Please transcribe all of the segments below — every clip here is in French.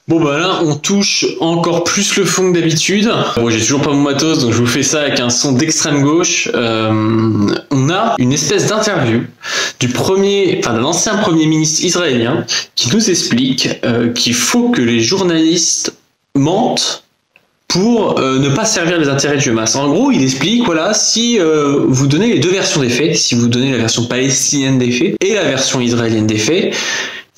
Bon bah là on touche encore plus le fond que d'habitude. Bon, j'ai toujours pas mon matos donc je vous fais ça avec un son d'extrême gauche. On a une espèce d'interview d'un ancien premier ministre israélien qui nous explique qu'il faut que les journalistes mentent pour ne pas servir les intérêts du Hamas. En gros, il explique, voilà, si vous donnez les deux versions des faits, si vous donnez la version palestinienne des faits et la version israélienne des faits,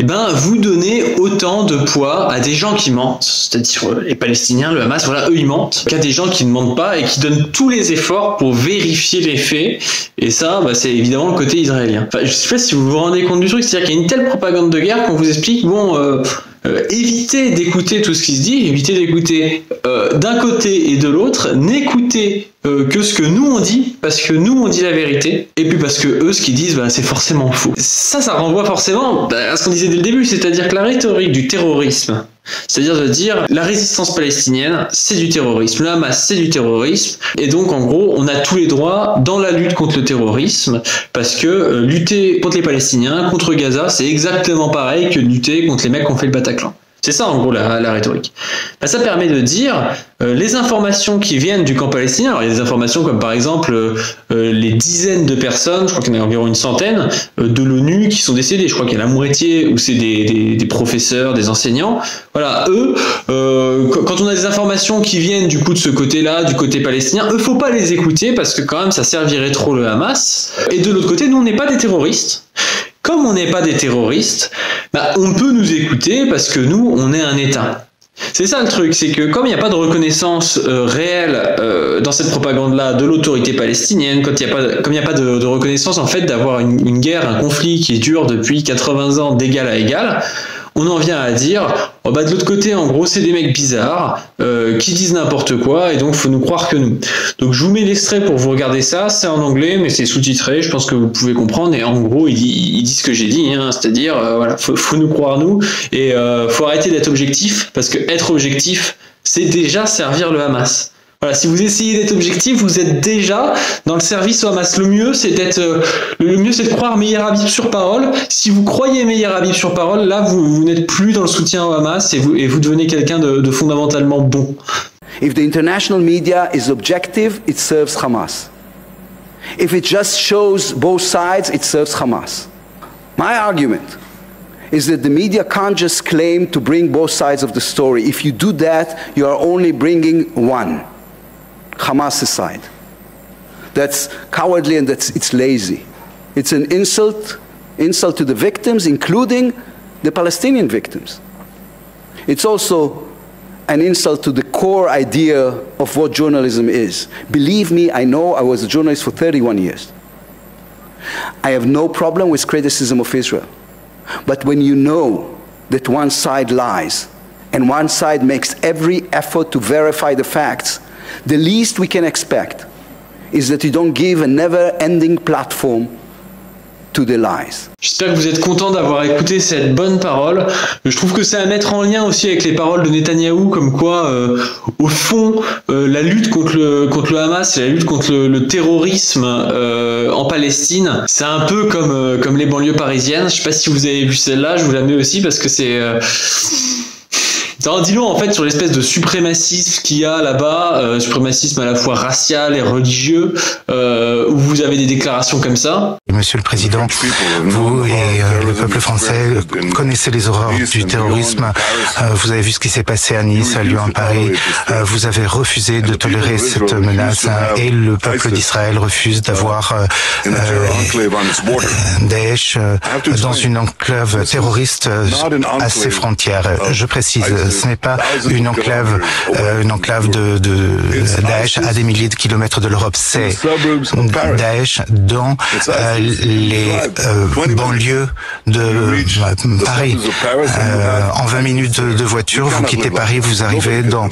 eh ben, vous donnez autant de poids à des gens qui mentent, c'est-à-dire les Palestiniens, le Hamas, voilà, eux ils mentent, qu'à des gens qui ne mentent pas et qui donnent tous les efforts pour vérifier les faits. Et ça, bah, c'est évidemment le côté israélien. Enfin, je sais pas si vous vous rendez compte du truc, c'est-à-dire qu'il y a une telle propagande de guerre qu'on vous explique, évitez d'écouter tout ce qui se dit, évitez d'écouter d'un côté et de l'autre, n'écoutez que ce que nous on dit, parce que nous on dit la vérité, et puis parce que eux ce qu'ils disent, bah, c'est forcément faux. Ça renvoie forcément à ce qu'on disait dès le début, c'est-à-dire que la rhétorique du terrorisme, c'est-à-dire de dire la résistance palestinienne, c'est du terrorisme, le Hamas, c'est du terrorisme, et donc en gros, on a tous les droits dans la lutte contre le terrorisme, parce que lutter contre les Palestiniens, contre Gaza, c'est exactement pareil que lutter contre les mecs qui ont fait le Bataclan. C'est ça en gros la rhétorique. Ben, ça permet de dire les informations qui viennent du camp palestinien. Alors il y a des informations comme par exemple les dizaines de personnes, je crois qu'il y en a environ une centaine, de l'ONU qui sont décédées. Je crois qu'il y a la moitié où c'est des professeurs, des enseignants. Voilà, eux, quand on a des informations qui viennent du coup de ce côté-là, du côté palestinien, eux faut pas les écouter parce que quand même ça servirait trop le Hamas. Et de l'autre côté, nous on n'est pas des terroristes. Comme on n'est pas des terroristes, bah, on peut nous écouter parce que nous, on est un État. C'est ça le truc, c'est que comme il n'y a pas de reconnaissance réelle dans cette propagande-là de l'autorité palestinienne, comme il n'y a pas de reconnaissance en fait d'avoir une guerre, un conflit qui dure depuis 80 ans d'égal à égal, on en vient à dire oh bah de l'autre côté en gros c'est des mecs bizarres qui disent n'importe quoi et donc faut nous croire que nous. Donc je vous mets l'extrait pour vous regarder ça, c'est en anglais mais c'est sous-titré, je pense que vous pouvez comprendre et en gros il dit ce que j'ai dit, hein, c'est-à-dire voilà, faut nous croire nous et faut arrêter d'être objectif parce que être objectif c'est déjà servir le Hamas. Voilà, si vous essayez d'être objectif, vous êtes déjà dans le service au Hamas. Le mieux, c'est de croire Meir Habib sur parole. Si vous croyez Meir Habib sur parole, là, vous n'êtes plus dans le soutien au Hamas et vous devenez quelqu'un de fondamentalement bon. If the international media is objective, it serves Hamas. If it just shows both sides, it serves Hamas. My argument is that the media can't just claim to bring both sides of the story. If you do that, you are only bringing one. Hamas' side. That's cowardly and it's lazy. It's an insult to the victims, including the Palestinian victims. It's also an insult to the core idea of what journalism is. Believe me, I know I was a journalist for 31 years. I have no problem with criticism of Israel. But when you know that one side lies and one side makes every effort to verify the facts, the least we can expect is that you don't give a never-ending platform to the lies. J'espère que vous êtes content d'avoir écouté cette bonne parole. Je trouve que c'est à mettre en lien aussi avec les paroles de Netanyahou, comme quoi, au fond, la lutte contre le Hamas et la lutte contre le terrorisme en Palestine, c'est un peu comme les banlieues parisiennes. Je sais pas si vous avez vu celle-là, je vous la mets aussi parce que c'est... Ça en dit long en fait sur l'espèce de suprémacisme qu'il y a là-bas, suprémacisme à la fois racial et religieux, où vous avez des déclarations comme ça. Monsieur le Président, vous et le peuple français connaissez les horreurs du terrorisme. Vous avez vu ce qui s'est passé à Nice, à Lyon, à Paris. Vous avez refusé de tolérer cette menace et le peuple d'Israël refuse d'avoir Daesh dans une enclave terroriste à ses frontières. Je précise, ce n'est pas une enclave de Daesh à des milliers de kilomètres de l'Europe. C'est Daesh dans les banlieues de Paris. En 20 minutes de voiture, vous quittez Paris, vous arrivez dans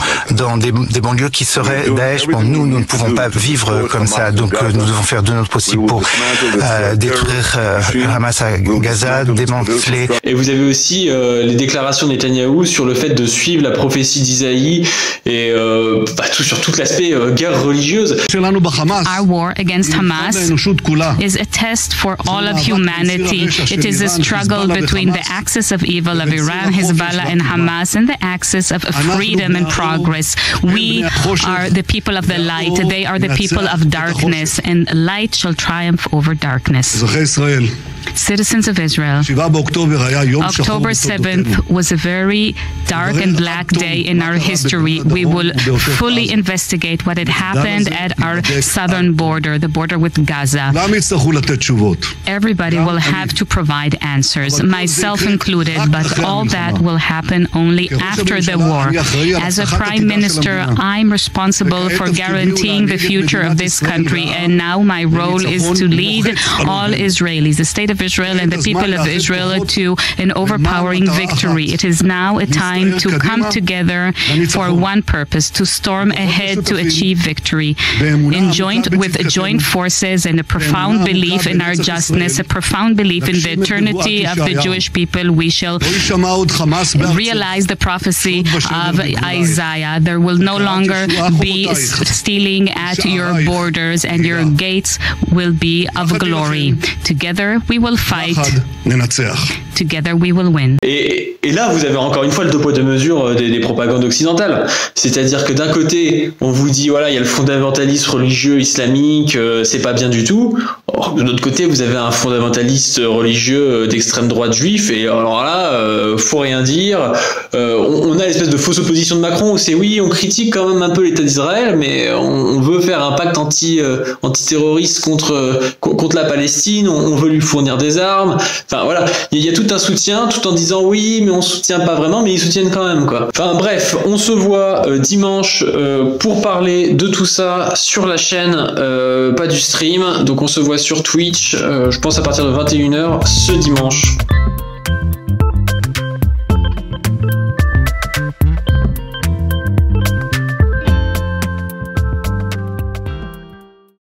des banlieues qui seraient Daesh. Bon, nous ne pouvons pas vivre comme ça, donc nous devons faire de notre possible pour détruire le Hamas à Gaza, démanteler. Et vous avez aussi les déclarations de Netanyahou sur le fait de suivre la prophétie d'Isaïe et sur tout l'aspect guerre religieuse. Our war against Hamas is a test for all of humanity. It is a struggle between the axis of evil of Iran, Hezbollah, and Hamas, and the axis of freedom and progress. We are the people of the light. They are the people of darkness, and light shall triumph over darkness. Citizens of Israel, October 7th was a very dark and black day in our history. We will fully investigate what had happened at our southern border, the border with Gaza. Everybody will have to provide answers, myself included, but all that will happen only after the war. As a Prime Minister, I'm responsible for guaranteeing the future of this country, and now my role is to lead all Israelis, the state of Israel and the people of Israel, to an overpowering victory. It is now a time to come together for one purpose, to storm ahead to achieve victory. With joint forces and a profound belief in our justness, a profound belief in the eternity of the Jewish people, we shall realize the prophecy of Isaiah. There will no longer be stealing at your borders, and your gates will be of glory. Together we will fight. Together we will win. Et là, vous avez encore une fois le deux poids deux mesures des propagandes occidentales. C'est-à-dire que d'un côté, on vous dit voilà, il y a le fondamentalisme religieux islamique, c'est pas bien du tout. Or, de l'autre côté, vous avez un fondamentaliste religieux d'extrême droite juif, et alors là, faut rien dire. On a l'espèce de fausse opposition de Macron où c'est oui, on critique quand même un peu l'État d'Israël, mais on veut faire un pacte antiterroriste contre la Palestine, on veut lui fournir des armes. Enfin voilà, il y a tout un soutien, tout en disant oui, mais on soutient pas vraiment, mais ils soutiennent quand même, quoi. Enfin bref, on se voit dimanche pour parler de tout ça sur la chaîne, pas du stream. Donc on se voit sur Twitch, je pense à partir de 21h ce dimanche.